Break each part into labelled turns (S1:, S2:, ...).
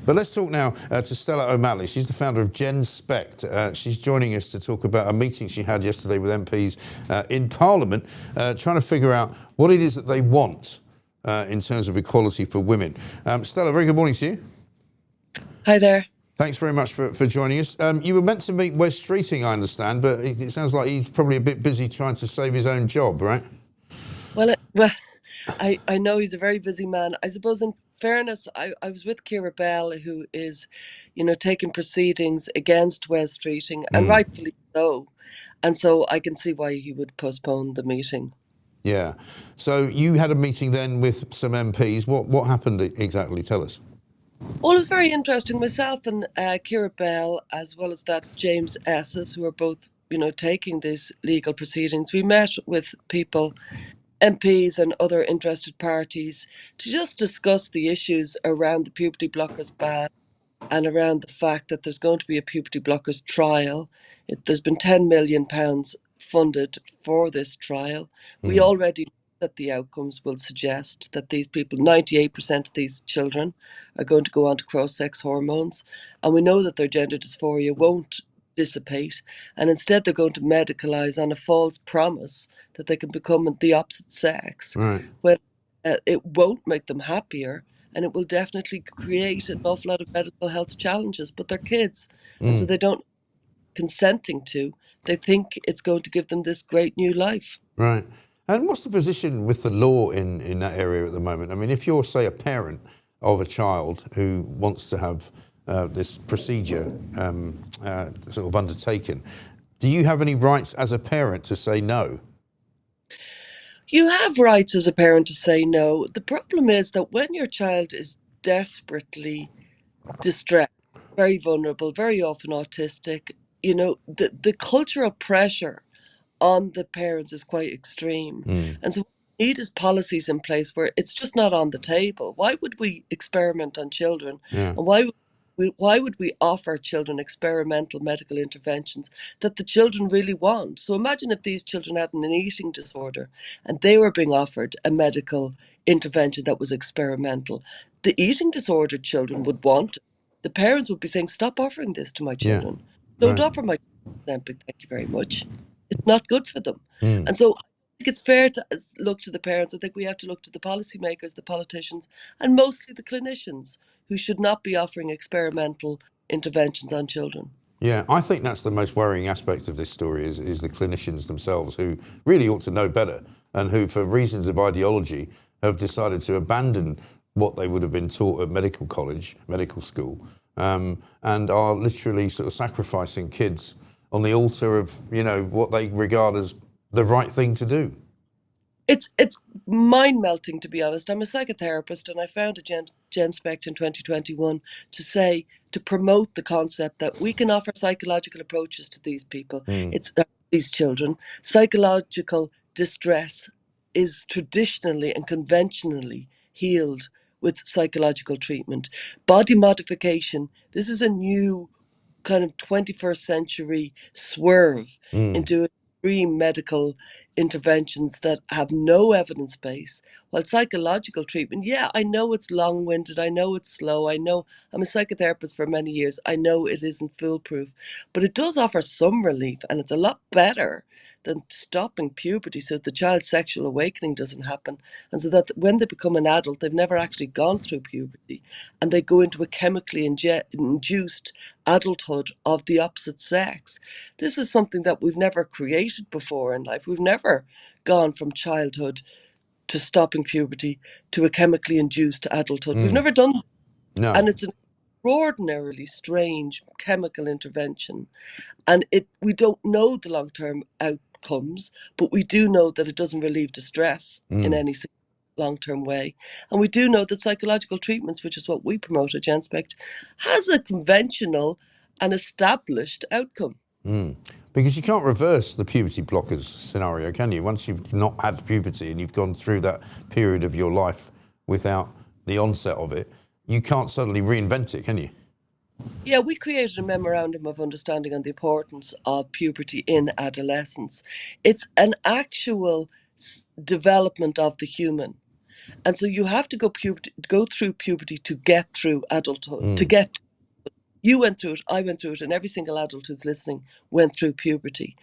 S1: But let's talk now to Stella O'Malley. She's the founder of GenSpect. She's joining us to talk about a meeting she had yesterday with MPs in Parliament, trying to figure out what it is that they want in terms of equality for women. Stella, very good morning to you.
S2: Hi there.
S1: Thanks very much for joining us. You were meant to meet Wes Streeting, I understand, but it sounds like he's probably a bit busy trying to save his own job, right?
S2: Well, I know he's a very busy man. I suppose in fairness, I was with Ciara Bell, who is, taking proceedings against Wes Streeting, and rightfully so. And so I can see why he would postpone the meeting.
S1: Yeah. So you had a meeting then with some MPs. What happened exactly? Tell us.
S2: Well, it was very interesting. Myself and Ciara Bell, as well as that James Esses, who are both, taking these legal proceedings. We met with people, MPs and other interested parties, to just discuss the issues around the puberty blockers ban and around the fact that there's going to be a puberty blockers trial. There's been £10 million funded for this trial. We already know that the outcomes will suggest that these people, 98% of these children, are going to go on to cross-sex hormones. And we know that their gender dysphoria won't dissipate. And instead they're going to medicalise on a false promise that they can become the opposite sex.
S1: Right.
S2: When it won't make them happier. And it will definitely create an awful lot of medical health challenges, but they're kids. And so they don't consenting to, they think it's going to give them this great new life.
S1: Right. And what's the position with the law in that area at the moment? I mean, if you're, say, a parent of a child who wants to have this procedure sort of undertaken, do you have any rights as a parent to say no?
S2: You have rights as a parent to say no. The problem is that when your child is desperately distressed, very vulnerable, very often autistic, the cultural pressure on the parents is quite extreme. And so what we need is policies in place where it's just not on the table. Why would we experiment on children?
S1: Yeah.
S2: And why would we offer children experimental medical interventions that the children really want? So imagine if these children had an eating disorder and they were being offered a medical intervention that was experimental. The eating disordered children would want it. The parents would be saying, stop offering this to my children. Don't offer my Ozempic, thank you very much. It's not good for them. And so I think it's fair to look to the parents. I think we have to look to the policymakers, the politicians, and mostly the clinicians, who should not be offering experimental interventions on children.
S1: Yeah, I think that's the most worrying aspect of this story is the clinicians themselves, who really ought to know better and who, for reasons of ideology, have decided to abandon what they would have been taught at medical college, medical school, and are literally sort of sacrificing kids on the altar of, what they regard as the right thing to do.
S2: It's mind-melting, to be honest. I'm a psychotherapist, and I founded GenSpect in 2021 to promote the concept that we can offer psychological approaches to these people. It's these children. Psychological distress is traditionally and conventionally healed with psychological treatment. Body modification, this is a new kind of 21st century swerve into extreme medical interventions that have no evidence base. While psychological treatment, yeah, I know it's long-winded, I know it's slow, I know I'm a psychotherapist for many years, I know it isn't foolproof, but it does offer some relief, and it's a lot better than stopping puberty so that the child's sexual awakening doesn't happen, and so that when they become an adult, they've never actually gone through puberty, and they go into a chemically induced adulthood of the opposite sex. This is something that we've never created before in life. We've never gone from childhood to stopping puberty to a chemically induced adulthood. We've never done that.
S1: No.
S2: And it's an extraordinarily strange chemical intervention. And we don't know the long-term outcomes, but we do know that it doesn't relieve distress in any long-term way. And we do know that psychological treatments, which is what we promote at GenSpect, has a conventional and established outcome.
S1: Because you can't reverse the puberty blockers scenario, can you? Once you've not had puberty and you've gone through that period of your life without the onset of it, you can't suddenly reinvent it, can you?
S2: Yeah, we created a memorandum of understanding on the importance of puberty in adolescence. It's an actual development of the human. And so you have to go through puberty to get through adulthood.
S1: Mm.
S2: You went through it, I went through it, and every single adult who's listening went through puberty.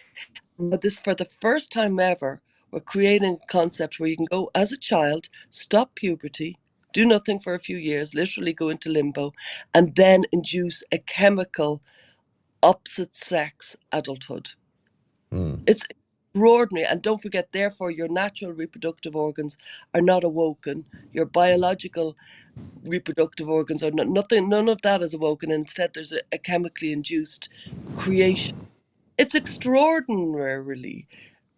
S2: But this, for the first time ever, we're creating a concept where you can go as a child, stop puberty, do nothing for a few years, literally go into limbo, and then induce a chemical opposite sex adulthood.
S1: Mm.
S2: It's extraordinary. And don't forget, therefore, your natural reproductive organs are not awoken. Your biological reproductive organs are nothing, none of that is awoken. And instead, there's a chemically induced creation. It's extraordinarily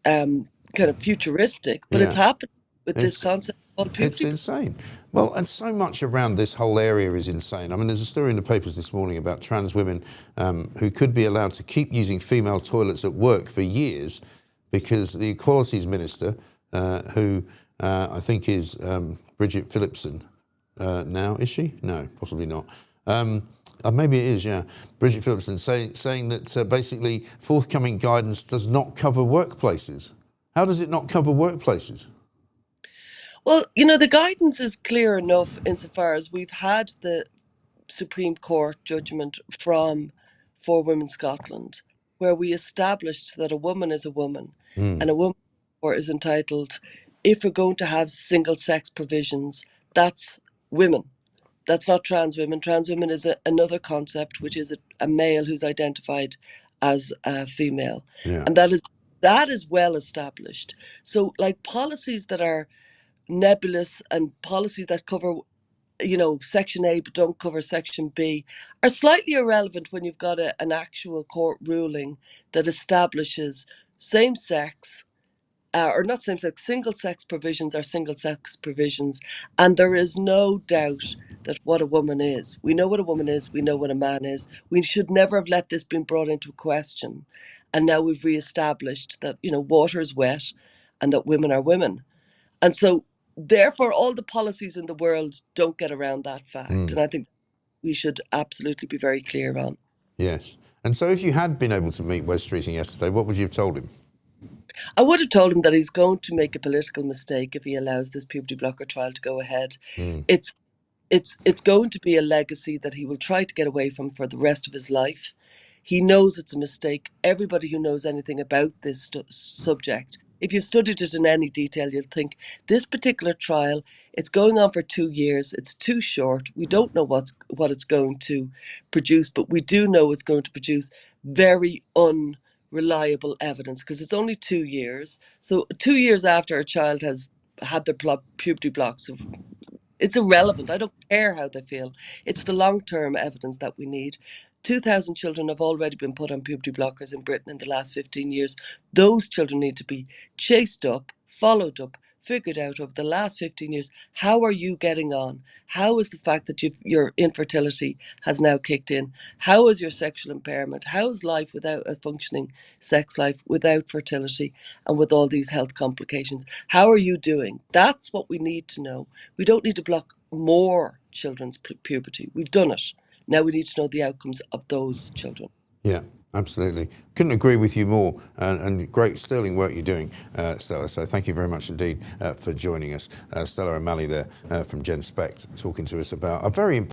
S2: kind of futuristic, but it's
S1: Yeah.
S2: happening with this
S1: It's
S2: concept called
S1: It's
S2: puberty.
S1: insane. Well, and so much around this whole area is insane. I mean, there's a story in the papers this morning about trans women who could be allowed to keep using female toilets at work for years because the Equalities Minister, who I think is Bridget Phillipson now, is she? No, possibly not. Maybe it is, yeah. Bridget Phillipson saying that basically forthcoming guidance does not cover workplaces. How does it not cover workplaces?
S2: Well, the guidance is clear enough insofar as we've had the Supreme Court judgment from For Women Scotland, where we established that a woman is a woman and a woman is entitled, if we're going to have single sex provisions, that's women. That's not trans women. Trans women is another concept, which is a male who's identified as a female.
S1: Yeah.
S2: And that is well established. So like policies that are nebulous and policies that cover section A but don't cover section B are slightly irrelevant when you've got an actual court ruling that establishes same sex or not same sex, single sex provisions are single sex provisions, and there is no doubt that what a woman is. We know what a woman is, we know what a man is. We should never have let this been brought into question. And now we've reestablished that, water is wet and that women are women. And so therefore all the policies in the world don't get around that fact. And I think we should absolutely be very clear on.
S1: Yes. And so if you had been able to meet Wes Streeting yesterday, what would you have told him?
S2: I would have told him that he's going to make a political mistake if he allows this puberty blocker trial to go ahead. It's it's going to be a legacy that he will try to get away from for the rest of his life. He knows it's a mistake. Everybody who knows anything about this subject, if you studied it in any detail, you'll think this particular trial, it's going on for 2 years. It's too short. We don't know what it's going to produce, but we do know it's going to produce very unreliable evidence because it's only 2 years. So 2 years after a child has had their puberty blocks, it's irrelevant. I don't care how they feel. It's the long-term evidence that we need. 2,000 children have already been put on puberty blockers in Britain in the last 15 years. Those children need to be chased up, followed up, figured out over the last 15 years. How are you getting on? How is the fact that your infertility has now kicked in? How is your sexual impairment? How is life without a functioning sex life, without fertility, and with all these health complications? How are you doing? That's what we need to know. We don't need to block more children's puberty. We've done it. Now we need to know the outcomes of those children.
S1: Yeah, absolutely. Couldn't agree with you more. And great, sterling work you're doing, Stella. So thank you very much indeed for joining us. Stella O'Malley there from GenSpect talking to us about a very important